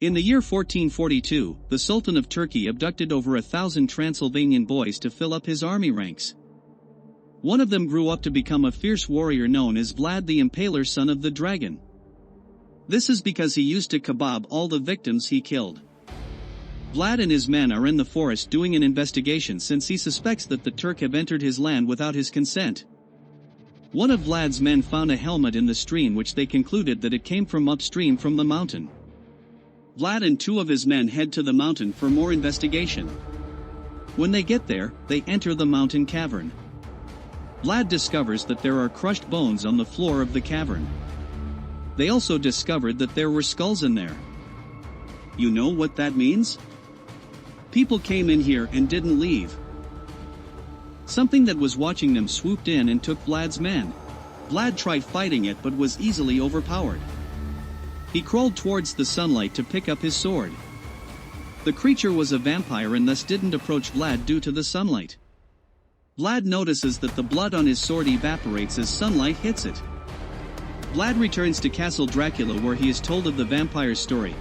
In the year 1442, the Sultan of Turkey abducted over 1,000 Transylvanian boys to fill up his army ranks. One of them grew up to become a fierce warrior known as Vlad the Impaler, son of the dragon. This is because he used to kebab all the victims he killed. Vlad and his men are in the forest doing an investigation since he suspects that the Turk have entered his land without his consent. One of Vlad's men found a helmet in the stream, which they concluded that it came from upstream from the mountain. Vlad and 2 of his men head to the mountain for more investigation. When they get there, they enter the mountain cavern. Vlad discovers that there are crushed bones on the floor of the cavern. They also discovered that there were skulls in there. You know what that means? People came in here and didn't leave. Something that was watching them swooped in and took Vlad's men. Vlad tried fighting it but was easily overpowered. He crawled towards the sunlight to pick up his sword. The creature was a vampire and thus didn't approach Vlad due to the sunlight. Vlad notices that the blood on his sword evaporates as sunlight hits it. Vlad returns to Castle Dracula, where he is told of the vampire's story.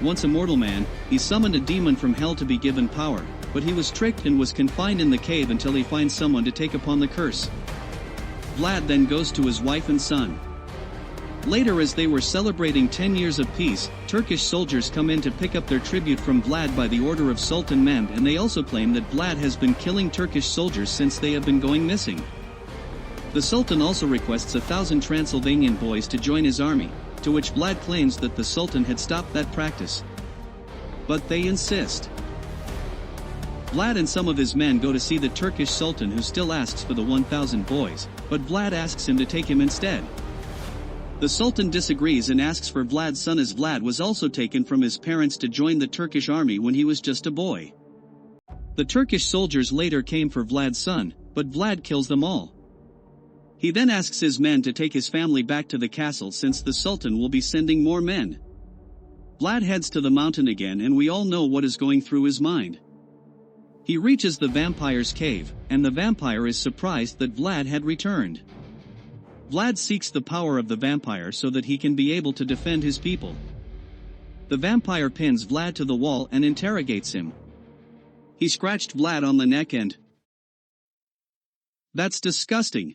Once a mortal man, he summoned a demon from hell to be given power, but he was tricked and was confined in the cave until he finds someone to take upon the curse. Vlad then goes to his wife and son. Later, as they were celebrating 10 years of peace, Turkish soldiers come in to pick up their tribute from Vlad by the order of Sultan Mehmed, and they also claim that Vlad has been killing Turkish soldiers since they have been going missing. The Sultan also requests 1,000 Transylvanian boys to join his army, to which Vlad claims that the Sultan had stopped that practice. But they insist. Vlad and some of his men go to see the Turkish Sultan, who still asks for the 1,000 boys, but Vlad asks him to take him instead. The Sultan disagrees and asks for Vlad's son, as Vlad was also taken from his parents to join the Turkish army when he was just a boy. The Turkish soldiers later came for Vlad's son, but Vlad kills them all. He then asks his men to take his family back to the castle since the Sultan will be sending more men. Vlad heads to the mountain again, and we all know what is going through his mind. He reaches the vampire's cave, and the vampire is surprised that Vlad had returned. Vlad seeks the power of the vampire so that he can be able to defend his people. The vampire pins Vlad to the wall and interrogates him. He scratched Vlad on the neck and... That's disgusting.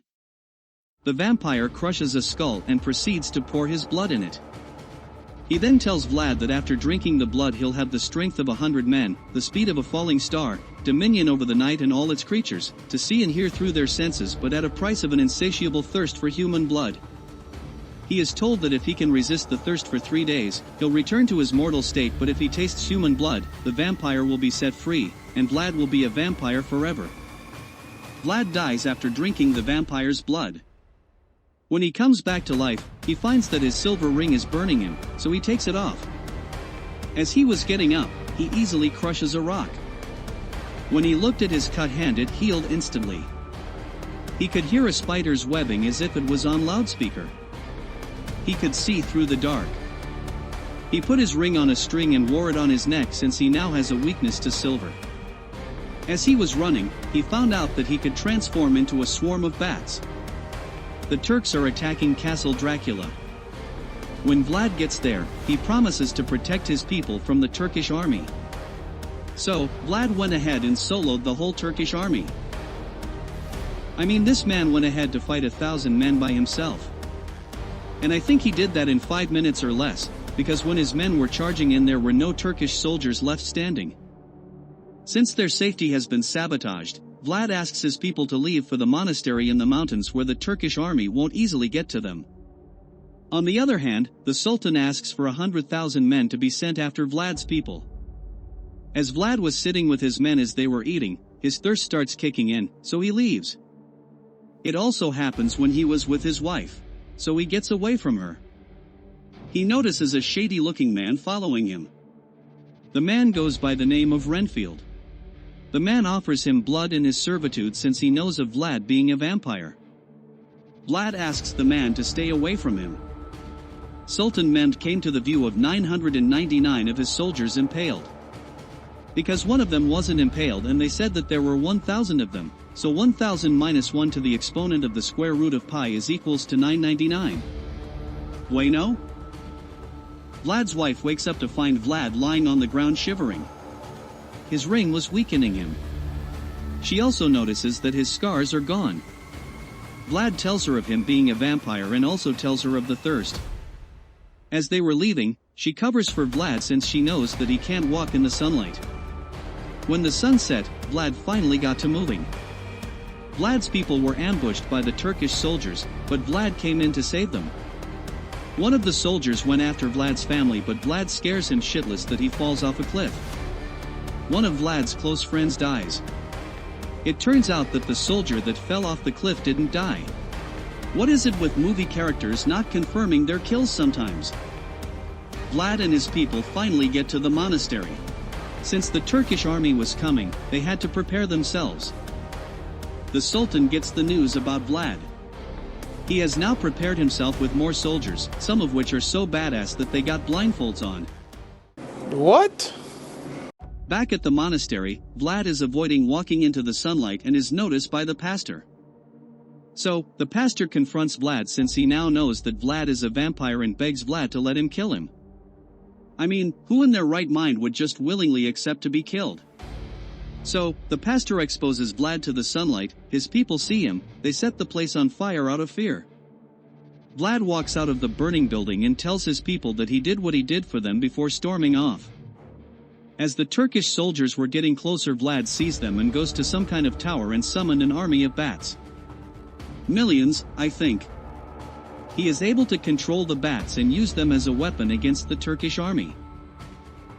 The vampire crushes a skull and proceeds to pour his blood in it. He then tells Vlad that after drinking the blood he'll have the strength of 100 men, the speed of a falling star, dominion over the night and all its creatures, to see and hear through their senses, but at a price of an insatiable thirst for human blood. He is told that if he can resist the thirst for 3 days, he'll return to his mortal state, but if he tastes human blood, the vampire will be set free, and Vlad will be a vampire forever. Vlad dies after drinking the vampire's blood. When he comes back to life, he finds that his silver ring is burning him, so he takes it off. As he was getting up, he easily crushes a rock. When he looked at his cut hand, it healed instantly. He could hear a spider's webbing as if it was on loudspeaker. He could see through the dark. He put his ring on a string and wore it on his neck since he now has a weakness to silver. As he was running, he found out that he could transform into a swarm of bats. The Turks are attacking Castle Dracula. When Vlad gets there, he promises to protect his people from the Turkish army. So, Vlad went ahead and soloed the whole Turkish army. I mean, this man went ahead to fight 1,000 men by himself. And I think he did that in 5 minutes or less, because when his men were charging in, there were no Turkish soldiers left standing. Since their safety has been sabotaged, Vlad asks his people to leave for the monastery in the mountains where the Turkish army won't easily get to them. On the other hand, the Sultan asks for 100,000 men to be sent after Vlad's people. As Vlad was sitting with his men as they were eating, his thirst starts kicking in, so he leaves. It also happens when he was with his wife, so he gets away from her. He notices a shady-looking man following him. The man goes by the name of Renfield. The man offers him blood in his servitude since he knows of Vlad being a vampire. Vlad asks the man to stay away from him. Sultan Mehmed came to the view of 999 of his soldiers impaled. Because one of them wasn't impaled and they said that there were 1,000 of them, so 1,000 minus 1 to the exponent of the square root of pi is equals to 999. Bueno? Vlad's wife wakes up to find Vlad lying on the ground shivering. His ring was weakening him. She also notices that his scars are gone. Vlad tells her of him being a vampire and also tells her of the thirst. As they were leaving, she covers for Vlad since she knows that he can't walk in the sunlight. When the sun set, Vlad finally got to moving. Vlad's people were ambushed by the Turkish soldiers, but Vlad came in to save them. One of the soldiers went after Vlad's family, but Vlad scares him shitless that he falls off a cliff. One of Vlad's close friends dies. It turns out that the soldier that fell off the cliff didn't die. What is it with movie characters not confirming their kills sometimes? Vlad and his people finally get to the monastery. Since the Turkish army was coming, they had to prepare themselves. The Sultan gets the news about Vlad. He has now prepared himself with more soldiers, some of which are so badass that they got blindfolds on. What? Back at the monastery, Vlad is avoiding walking into the sunlight and is noticed by the pastor. So, the pastor confronts Vlad since he now knows that Vlad is a vampire and begs Vlad to let him kill him. I mean, who in their right mind would just willingly accept to be killed? So, the pastor exposes Vlad to the sunlight, his people see him, they set the place on fire out of fear. Vlad walks out of the burning building and tells his people that he did what he did for them before storming off. As the Turkish soldiers were getting closer, Vlad sees them and goes to some kind of tower and summoned an army of bats. Millions, I think. He is able to control the bats and use them as a weapon against the Turkish army.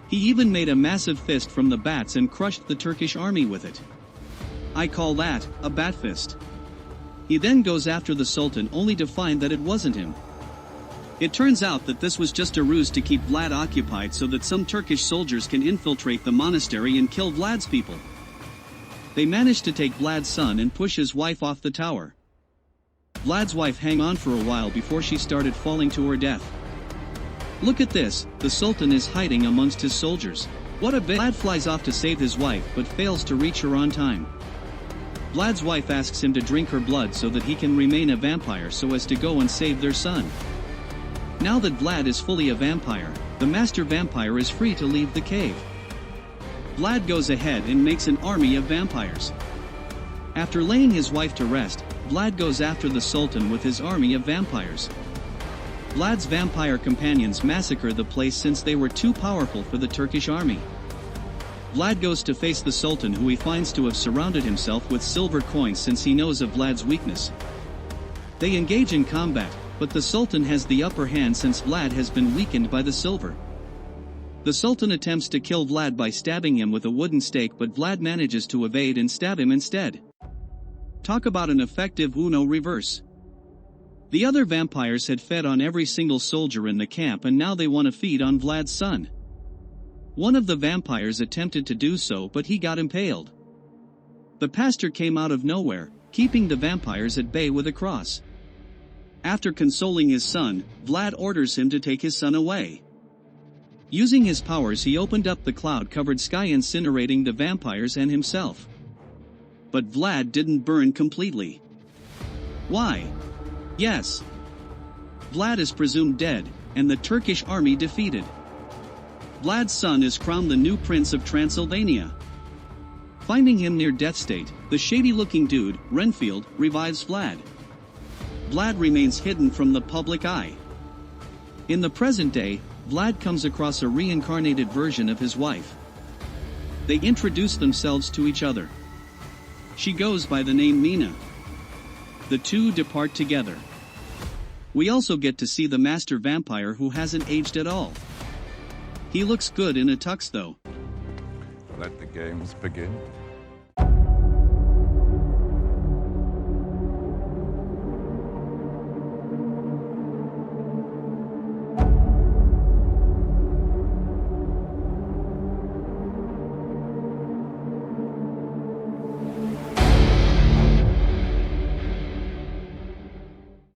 He even made a massive fist from the bats and crushed the Turkish army with it. I call that a bat fist. He then goes after the Sultan only to find that it wasn't him. It turns out that this was just a ruse to keep Vlad occupied so that some Turkish soldiers can infiltrate the monastery and kill Vlad's people. They managed to take Vlad's son and push his wife off the tower. Vlad's wife hung on for a while before she started falling to her death. Look at this, the Sultan is hiding amongst his soldiers. What a bit. Vlad flies off to save his wife but fails to reach her on time. Vlad's wife asks him to drink her blood so that he can remain a vampire so as to go and save their son. Now that Vlad is fully a vampire, the master vampire is free to leave the cave. Vlad goes ahead and makes an army of vampires. After laying his wife to rest, Vlad goes after the Sultan with his army of vampires. Vlad's vampire companions massacre the place since they were too powerful for the Turkish army. Vlad goes to face the Sultan, who he finds to have surrounded himself with silver coins since he knows of Vlad's weakness. They engage in combat, but the Sultan has the upper hand since Vlad has been weakened by the silver. The Sultan attempts to kill Vlad by stabbing him with a wooden stake, but Vlad manages to evade and stab him instead. Talk about an effective Uno reverse. The other vampires had fed on every single soldier in the camp and now they want to feed on Vlad's son. One of the vampires attempted to do so but he got impaled. The pastor came out of nowhere, keeping the vampires at bay with a cross. After consoling his son, Vlad orders him to take his son away. Using his powers, he opened up the cloud-covered sky, incinerating the vampires and himself. But Vlad didn't burn completely. Why? Yes. Vlad is presumed dead, and the Turkish army defeated. Vlad's son is crowned the new prince of Transylvania. Finding him near death state, the shady-looking dude, Renfield, revives Vlad. Vlad remains hidden from the public eye. In the present day, Vlad comes across a reincarnated version of his wife. They introduce themselves to each other. She goes by the name Mina. The two depart together. We also get to see the master vampire, who hasn't aged at all. He looks good in a tux though. Let the games begin.